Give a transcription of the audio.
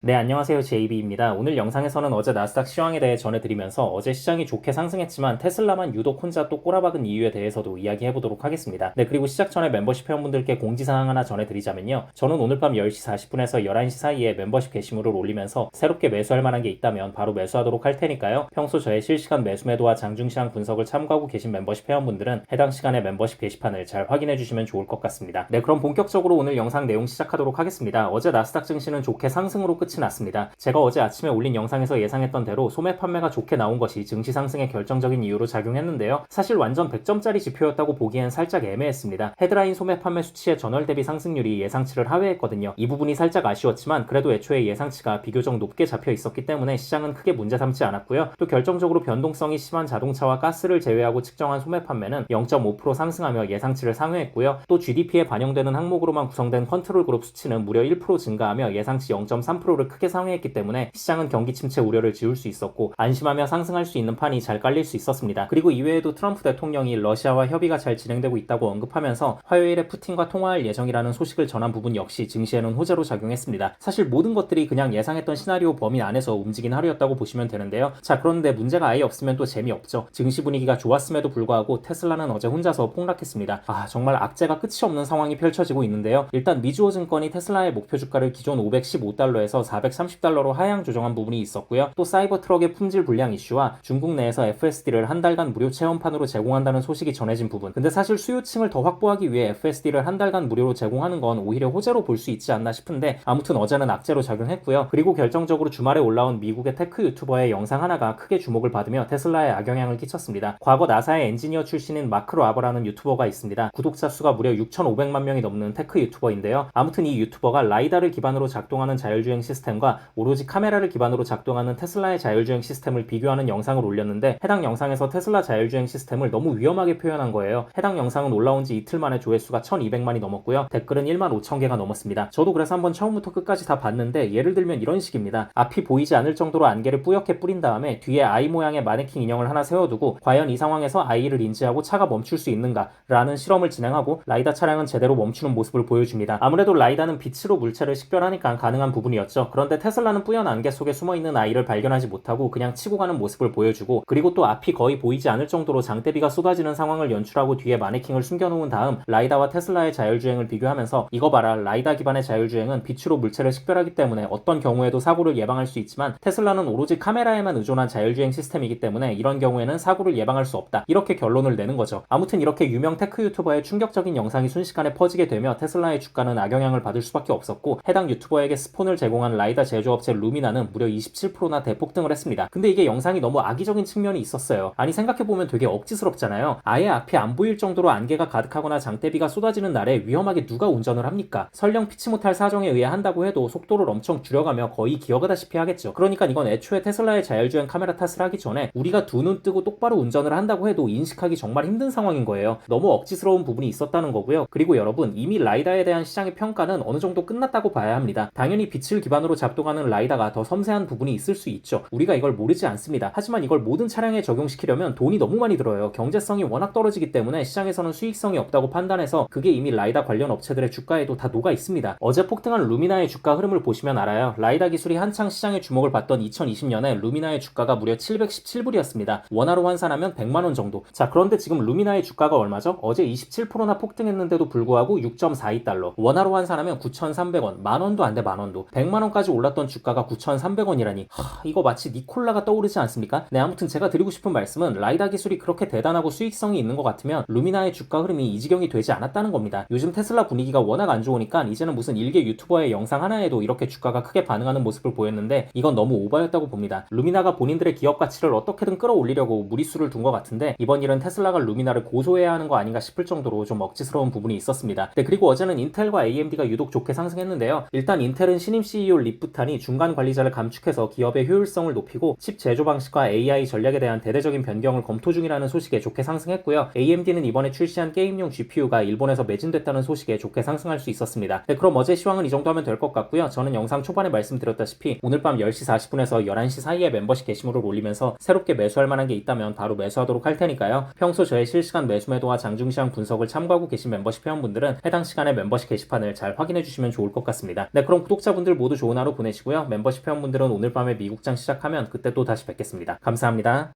네, 안녕하세요. JB입니다. 오늘 영상에서는 어제 나스닥 시황에 대해 전해드리면서 어제 시장이 좋게 상승했지만 테슬라만 유독 혼자 또 꼬라박은 이유에 대해서도 이야기해보도록 하겠습니다. 네, 그리고 시작 전에 멤버십 회원분들께 공지사항 하나 전해드리자면요. 저는 오늘 밤 10시 40분에서 11시 사이에 멤버십 게시물을 올리면서 새롭게 매수할 만한 게 있다면 바로 매수하도록 할 테니까요. 평소 저의 실시간 매수 매도와 장중시황 분석을 참고하고 계신 멤버십 회원분들은 해당 시간에 멤버십 게시판을 잘 확인해주시면 좋을 것 같습니다. 네, 그럼 본격적으로 오늘 영상 내용 시작하도록 하겠습니다. 어제 나스닥 증시는 좋게 상승으로 끝이 났습니다. 제가 어제 아침에 올린 영상에서 예상했던 대로 소매 판매가 좋게 나온 것이 증시 상승의 결정적인 이유로 작용했는데요. 사실 완전 100점짜리 지표였다고 보기엔 살짝 애매했습니다. 헤드라인 소매 판매 수치의 전월 대비 상승률이 예상치를 하회했거든요. 이 부분이 살짝 아쉬웠지만 그래도 애초에 예상치가 비교적 높게 잡혀 있었기 때문에 시장은 크게 문제 삼지 않았고요. 또 결정적으로 변동성이 심한 자동차와 가스를 제외하고 측정한 소매 판매는 0.5% 상승하며 예상치를 상회했고요. 또 GDP에 반영되는 항목으로만 구성된 컨트롤 그룹 수치는 무려 1% 증가하며 예상치 0.3%를 크게 상회했기 때문에 시장은 경기 침체 우려를 지울 수 있었고 안심하며 상승할 수 있는 판이 잘 깔릴 수 있었습니다. 그리고 이외에도 트럼프 대통령이 러시아와 협의가 잘 진행되고 있다고 언급하면서 화요일에 푸틴과 통화할 예정이라는 소식을 전한 부분 역시 증시에는 호재로 작용했습니다. 사실 모든 것들이 그냥 예상했던 시나리오 범위 안에서 움직인 하루였다고 보시면 되는데요. 자, 그런데 문제가 아예 없으면 또 재미없죠. 증시 분위기가 좋았음에도 불구하고 테슬라는 어제 혼자서 폭락했습니다. 정말 악재가 끝이 없는 상황이 펼쳐지고 있는데요. 일단 미주호증권이 테슬라의 목표 주가를 기존 515달러에서 430달러로 하향 조정한 부분이 있었고요. 또 사이버 트럭의 품질 불량 이슈와 중국 내에서 FSD를 한 달간 무료 체험판으로 제공한다는 소식이 전해진 부분. 근데 사실 수요층을 더 확보하기 위해 FSD를 한 달간 무료로 제공하는 건 오히려 호재로 볼 수 있지 않나 싶은데 아무튼 어제는 악재로 작용했고요. 그리고 결정적으로 주말에 올라온 미국의 테크 유튜버의 영상 하나가 크게 주목을 받으며 테슬라에 악영향을 끼쳤습니다. 과거 나사의 엔지니어 출신인 마크 로아버라는 유튜버가 있습니다. 구독자 수가 무려 6,500만 명이 넘는 테크 유튜버인데요. 아무튼 이 유튜버가 라이다를 기반으로 작동하는 자율주행 시스템과 오로지 카메라를 기반으로 작동하는 테슬라의 자율주행 시스템을 비교하는 영상을 올렸는데 해당 영상에서 테슬라 자율주행 시스템을 너무 위험하게 표현한 거예요. 해당 영상은 올라온 지 이틀 만에 조회수가 1,200만이 넘었고요. 댓글은 15,000개가 넘었습니다. 저도 그래서 한번 처음부터 끝까지 다 봤는데 예를 들면 이런 식입니다. 앞이 보이지 않을 정도로 안개를 뿌옇게 뿌린 다음에 뒤에 아이 모양의 마네킹 인형을 하나 세워두고 과연 이 상황에서 아이를 인지하고 차가 멈출 수 있는가 라는 실험을 진행하고 라이다 차량은 제대로 멈추는 모습을 보여줍니다. 아무래도 라이다는 빛으로 물체를 식별하니까 가능한 부분이었죠. 그런데 테슬라는 뿌연 안개 속에 숨어있는 아이를 발견하지 못하고 그냥 치고 가는 모습을 보여주고 그리고 또 앞이 거의 보이지 않을 정도로 장대비가 쏟아지는 상황을 연출하고 뒤에 마네킹을 숨겨놓은 다음 라이다와 테슬라의 자율주행을 비교하면서 이거 봐라, 라이다 기반의 자율주행은 빛으로 물체를 식별하기 때문에 어떤 경우에도 사고를 예방할 수 있지만 테슬라는 오로지 카메라에만 의존한 자율주행 시스템이기 때문에 이런 경우에는 사고를 예방할 수 없다, 이렇게 결론을 내는 거죠. 아무튼 이렇게 유명 테크 유튜버의 충격적인 영상이 순식간에 퍼지게 되며 테슬라의 주가는 악영향을 받을 수밖에 없었고 해당 유튜버에게 스폰을 제공한 라이다 제조업체 루미나는 무려 27%나 대폭등을 했습니다. 근데 이게 영상이 너무 악의적인 측면이 있었어요. 아니 생각해보면 되게 억지스럽잖아요. 아예 앞이 안 보일 정도로 안개가 가득하거나 장대비가 쏟아지는 날에 위험하게 누가 운전을 합니까? 설령 피치 못할 사정에 의해 한다고 해도 속도를 엄청 줄여가며 거의 기어가다시피 하겠죠. 그러니까 이건 애초에 테슬라의 자율주행 카메라 탓을 하기 전에 우리가 두 눈 뜨고 똑바로 운전을 한다고 해도 인식하기 정말 힘든 상황인 거예요. 너무 억지스러운 부분이 있었다는 거고요. 그리고 여러분, 이미 라이다에 대한 시장의 평가는 어느 정도 끝났다고 봐야 합니다. 당연히 빛을 기반으로 작동하는 라이다가 더 섬세한 부분이 있을 수 있죠. 우리가 이걸 모르지 않습니다. 하지만 이걸 모든 차량에 적용시키려면 돈이 너무 많이 들어요. 경제성이 워낙 떨어지기 때문에 시장에서는 수익성이 없다고 판단해서 그게 이미 라이다 관련 업체들의 주가에도 다 녹아 있습니다. 어제 폭등한 루미나의 주가 흐름을 보시면 알아요. 라이다 기술이 한창 시장의 주목을 받던 2020년에 루미나의 주가가 무려 717불이었습니다. 원화로 환산하면 100만원 정도. 자, 그런데 지금 루미나의 주가가 얼마죠? 어제 27%나 폭등했는데도 불구하고 6.42달러. 원화로 환산하면 9,300원. 만원도 안 돼, 만원도. 100만원까지 올랐던 주가가 9,300원이라니. 이거 마치 니콜라가 떠오르지 않습니까? 네, 아무튼 제가 드리고 싶은 말씀은 라이다 기술이 그렇게 대단하고 수익성이 있는 것 같으면 루미나의 주가 흐름이 이 지경이 되지 않았다는 겁니다. 요즘 테슬라 분위기가 워낙 안 좋으니까 이제는 무슨 일개 유튜버의 영상 하나에도 이렇게 주가가 크게 반응하는 모습을 보였는데 이건 너무 오버였다고 봅니다. 루미나가 본인들의 기업 가치를 어떻게든 끌어올리려고 무리수를 둔 것 같은데 이번 일은 테슬라가 루미나를 고소해야 하는 거 아닌가 싶을 정도로 좀 억지스러운 부분이 있었습니다. 네, 그리고 어제는 인텔과 AMD가 유독 좋게 상승했는데요. 일단 인텔은 신임 CEO 립부탄이 중간 관리자를 감축해서 기업의 효율성을 높이고 칩 제조 방식과 AI 전략에 대한 대대적인 변경을 검토 중이라는 소식에 좋게 상승했고요. AMD는 이번에 출시한 게임용 GPU가 일본에서 매진됐다는 소식에 좋게 상승할 수 있었습니다. 네, 그럼 어제 시황은 이 정도 하면 될 것 같고요. 저는 영상 초반에 말씀드렸다시피 오늘 밤 10시 40분에서 11시 사이에 멤버십 게시물을 올리면서 새롭게 매수할 만한 게 있다면 바로 매수하도록 할 테니까요. 평소 저의 실시간 매수 매도와 장중시황 분석을 참고하고 계신 멤버십 회원분들은 해당 시간에 멤버십 게시판을 잘 확인해 주시면 좋을 것 같습니다. 네, 그럼 구독자분들 모두 좋은 좋은 하루 보내시고요. 멤버십 회원분들은 오늘 밤에 미국장 시작하면 그때 또 다시 뵙겠습니다. 감사합니다.